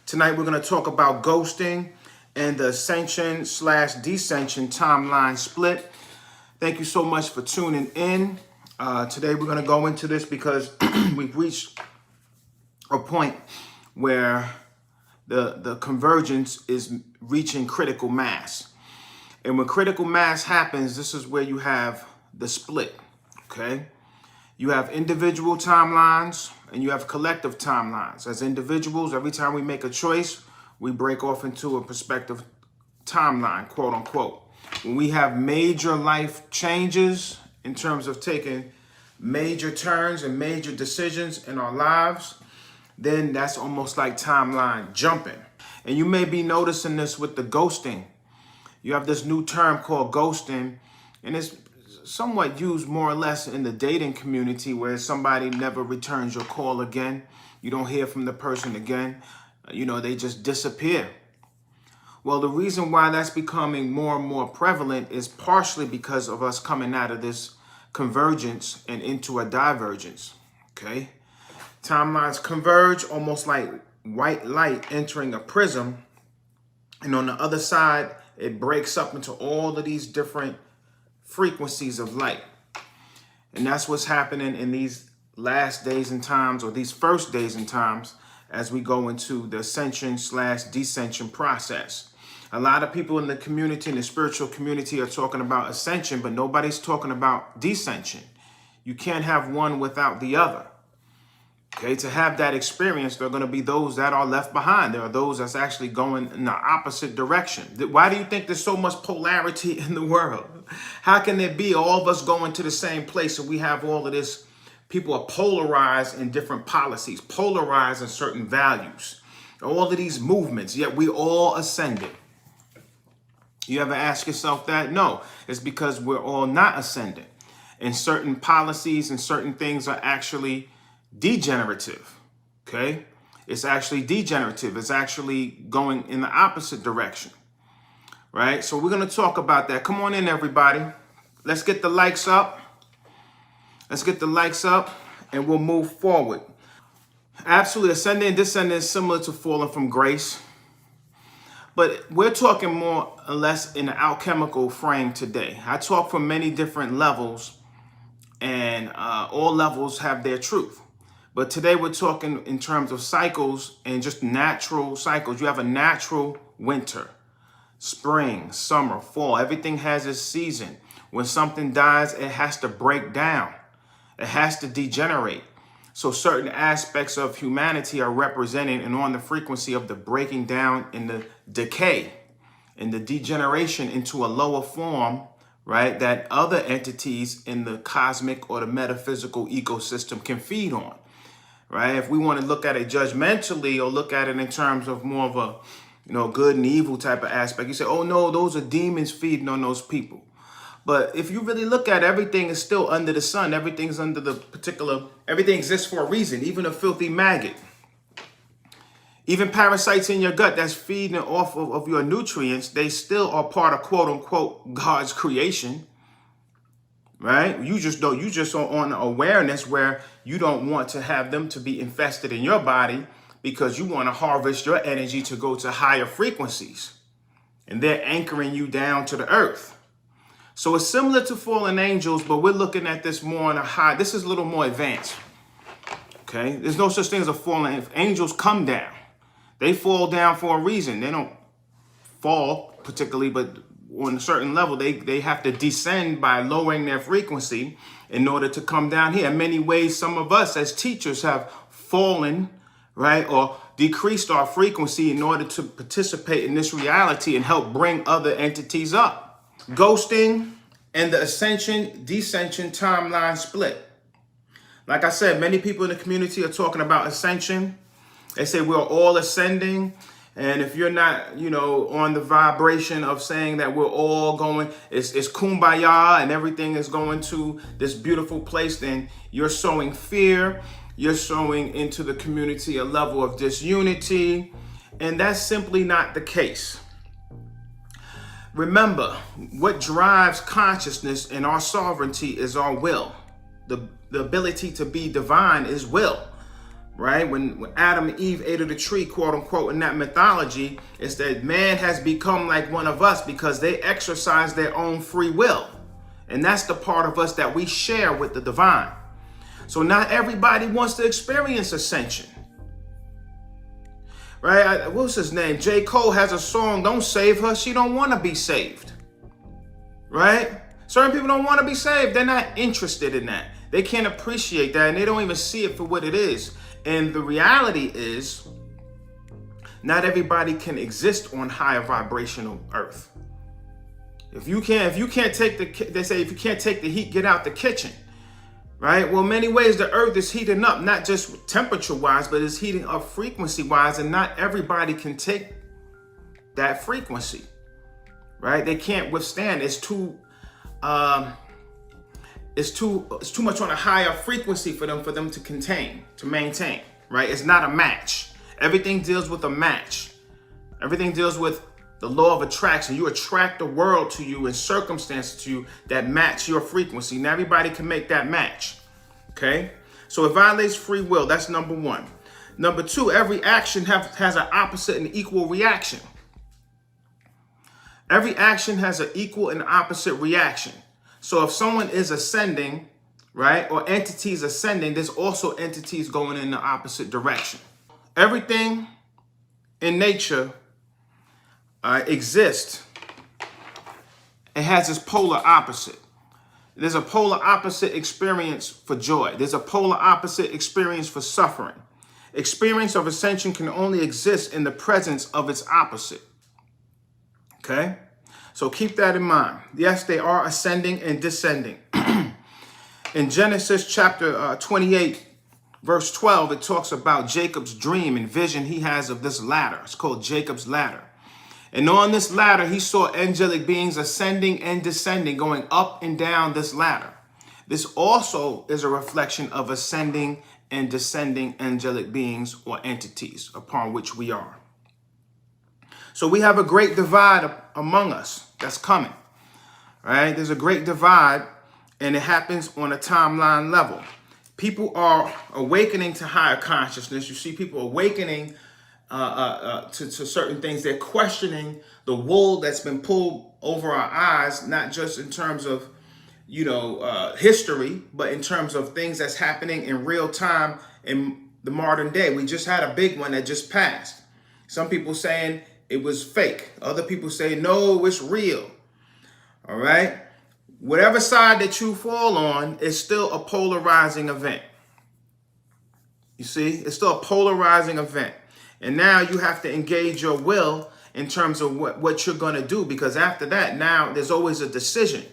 Tonight we're going to talk about ghosting and the ascension/descension timeline split. Thank you so much for tuning in. Today we're going to go into this because we've reached a point where the convergence is reaching critical mass. And when critical mass happens, this is where you have the split, okay? You have individual timelines and you have collective timelines. As individuals, every time we make a choice, we break off into a perspective timeline, quote unquote. When we have major life changes in terms of taking major turns and major decisions in our lives, then that's almost like timeline jumping. And you may be noticing this with the ghosting. You have this new term called ghosting, and it's somewhat used more or less in the dating community where somebody never returns your call again. You don't hear from the person again. They just disappear. Well, the reason why that's becoming more and more prevalent is partially because of us coming out of this convergence and into a divergence, okay? Timelines converge almost like white light entering a prism. And on the other side, it breaks up into all of these different frequencies of light. And that's what's happening in these last days and times, or these first days and times, as we go into the ascension/descension process. A lot of people in the community, in the spiritual community, are talking about ascension, but nobody's talking about descension. You can't have one without the other. Okay, to have that experience, there are going to be those that are left behind. There are those that's actually going in the opposite direction. Why do you think there's so much polarity in the world? How can there be all of us going to the same place and we have all of this? People are polarized in different policies, polarized in certain values. All of these movements, yet we all ascended. You ever ask yourself that? No, it's because we're all not ascending. And certain policies and certain things are actually degenerative, okay? It's actually degenerative. It's actually going in the opposite direction, right? So we're going to talk about that. Come on in, everybody. Let's get the likes up. Let's get the likes up and we'll move forward. Absolutely, ascending and descending is similar to falling from grace. But we're talking more or less in an alchemical frame today. I talk from many different levels, and all levels have their truth. But today we're talking in terms of cycles and just natural cycles. You have a natural winter, spring, summer, fall. Everything has its season. When something dies, it has to break down. It has to degenerate. So certain aspects of humanity are represented and on the frequency of the breaking down and the decay and the degeneration into a lower form, right, that other entities in the cosmic or the metaphysical ecosystem can feed on, right? If we want to look at it judgmentally or look at it in terms of more of a, good and evil type of aspect, you say, oh no, those are demons feeding on those people. But if you really look at it, everything is still under the sun. Everything's under the everything exists for a reason, even a filthy maggot. Even parasites in your gut that's feeding off of your nutrients, they still are part of, quote unquote, God's creation, right? You just are on awareness where you don't want to have them to be infested in your body because you want to harvest your energy to go to higher frequencies. And they're anchoring you down to the earth. So it's similar to fallen angels, but we're looking at this more on a high. This is a little more advanced. Okay, there's no such thing as a fallen angel. Angels come down. They fall down for a reason. They don't fall particularly, but on a certain level, they have to descend by lowering their frequency in order to come down here. In many ways, some of us as teachers have fallen, right, or decreased our frequency in order to participate in this reality and help bring other entities up. Ghosting and the ascension-descension timeline split. Like I said, many people in the community are talking about ascension. They say we're all ascending. And if you're not, on the vibration of saying that we're all going, it's kumbaya and everything is going to this beautiful place, then you're sowing fear. You're sowing into the community a level of disunity. And that's simply not the case. Remember, what drives consciousness and our sovereignty is our will. The ability to be divine is will. right? When Adam and Eve ate of the tree, quote unquote, in that mythology, it's that man has become like one of us because they exercise their own free will. And that's the part of us that we share with the divine. So not everybody wants to experience ascension. Right? What's his name? J. Cole has a song, Don't Save Her. She don't want to be saved. Right? Certain people don't want to be saved. They're not interested in that. They can't appreciate that, and they don't even see it for what it is. And the reality is, not everybody can exist on higher vibrational earth. If you can't take they say if you can't take the heat, get out the kitchen. Right? Well, many ways the earth is heating up, not just temperature-wise, but it's heating up frequency-wise, and not everybody can take that frequency. Right? They can't withstand. It's too much on a higher frequency for them to maintain. Right? It's not a match. Everything deals with a match. Everything deals with the law of attraction. You attract the world to you and circumstances to you that match your frequency. Now everybody can make that match. Okay? So it violates free will. That's number one. Number two, every action has an opposite and equal reaction. Every action has an equal and opposite reaction. So if someone is ascending, right, or entities ascending, there's also entities going in the opposite direction. Everything in nature exists. It has its polar opposite. There's a polar opposite experience for joy. There's a polar opposite experience for suffering. Experience of ascension can only exist in the presence of its opposite. Okay? So keep that in mind. Yes, they are ascending and descending. In Genesis chapter 28, verse 12, it talks about Jacob's dream and vision he has of this ladder. It's called Jacob's ladder. And on this ladder, he saw angelic beings ascending and descending, going up and down this ladder. This also is a reflection of ascending and descending angelic beings or entities upon which we are. So we have a great divide among us that's coming, right? There's a great divide, and it happens on a timeline level. People are awakening to higher consciousness. You see people awakening to certain things. They're questioning the wool that's been pulled over our eyes, not just in terms of, history, but in terms of things that's happening in real time in the modern day. We just had a big one that just passed. Some people saying it was fake. Other people say, no, it's real. All right. Whatever side that you fall on is still a polarizing event. You see, it's still a polarizing event. And now you have to engage your will in terms of what you're going to do, because after that, now there's always a decision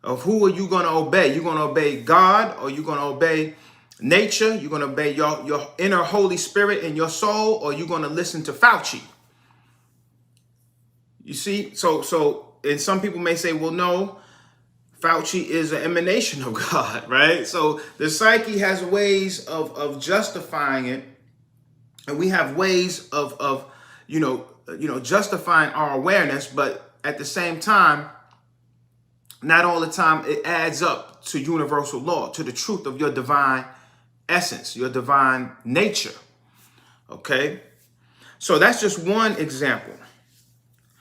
of who are you going to obey. You're going to obey God, or you're going to obey nature. You're going to obey your inner Holy Spirit in your soul, or you're going to listen to Fauci. You see, so and some people may say, well, no, Fauci is an emanation of God, right? So the psyche has ways of justifying it. And we have ways of justifying our awareness, but at the same time, not all the time it adds up to universal law, to the truth of your divine essence, your divine nature. Okay? So that's just one example.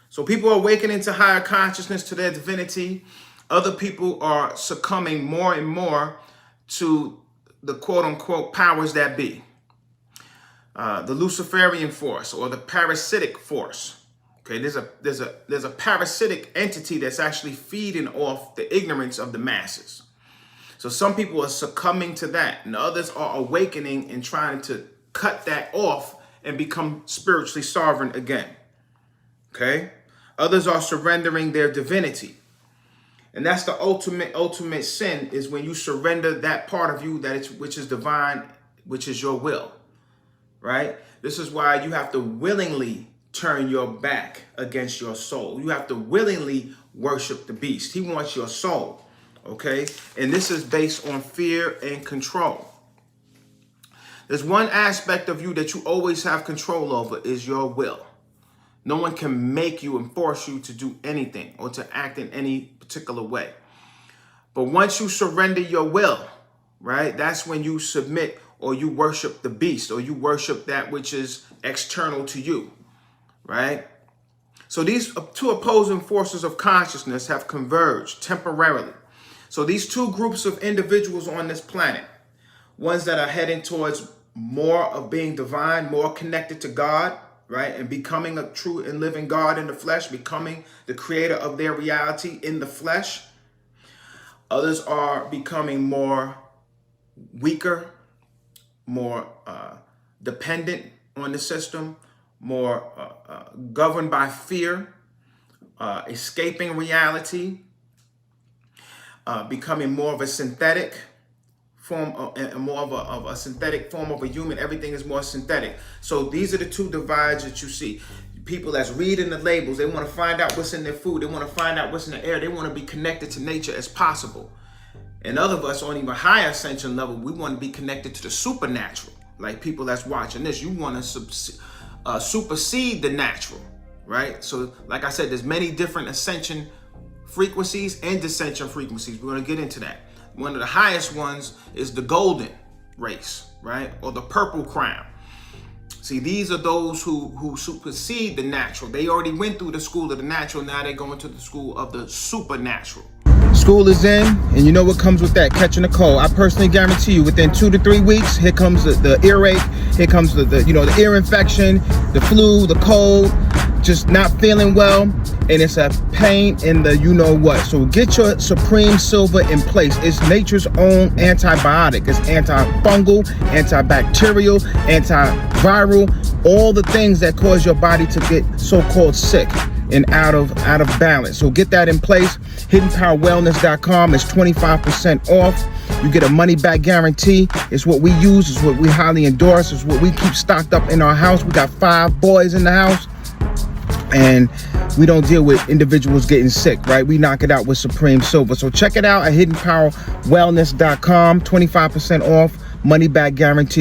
So people are awakening to higher consciousness, to their divinity. Other people are succumbing more and more to the quote unquote powers that be. The Luciferian force or the parasitic force. Okay, there's a parasitic entity that's actually feeding off the ignorance of the masses. So some people are succumbing to that, and others are awakening and trying to cut that off and become spiritually sovereign again. Okay, others are surrendering their divinity, and that's the ultimate sin, is when you surrender that part of you which is divine, which is your will. Right? This is why you have to willingly turn your back against your soul. You have to willingly worship the beast. He wants your soul. Okay? And this is based on fear and control. There's one aspect of you that you always have control over, is your will. No one can make you and force you to do anything or to act in any particular way. But once you surrender your will, right, that's when you submit or you worship the beast, or you worship that which is external to you, right? So these two opposing forces of consciousness have converged temporarily. So these two groups of individuals on this planet, ones that are heading towards more of being divine, more connected to God, right? And becoming a true and living God in the flesh, becoming the creator of their reality in the flesh. Others are becoming more weaker, more dependent on the system, more governed by fear, escaping reality, becoming more of a synthetic form, more of a synthetic form of a human. Everything is more synthetic. So these are the two divides that you see. People that's reading the labels, they want to find out what's in their food. They want to find out what's in the air. They want to be connected to nature as possible. And other of us on even higher ascension level, we want to be connected to the supernatural. Like people that's watching this, you want to supersede the natural, right? So like I said, there's many different ascension frequencies and descension frequencies. We're going to get into that. One of the highest ones is the golden race, right? Or the purple crown. See, these are those who supersede the natural. They already went through the school of the natural. Now they're going to the school of the supernatural. School is in, and you know what comes with that, catching a cold. I personally guarantee you within 2 to 3 weeks, here comes the earache, here comes the ear infection, the flu, the cold, just not feeling well, and it's a pain in the you know what. So get your Supreme Silver in place. It's nature's own antibiotic. It's antifungal, antibacterial, antiviral, all the things that cause your body to get so-called sick and out of balance. So get that in place. HiddenPowerWellness.com is 25% off. You get a money back guarantee. It's what we use. It's what we highly endorse. It's what we keep stocked up in our house. We got 5 boys in the house, and we don't deal with individuals getting sick, right? We knock it out with Supreme Silver. So check it out at HiddenPowerWellness.com. 25% off, money back guarantee.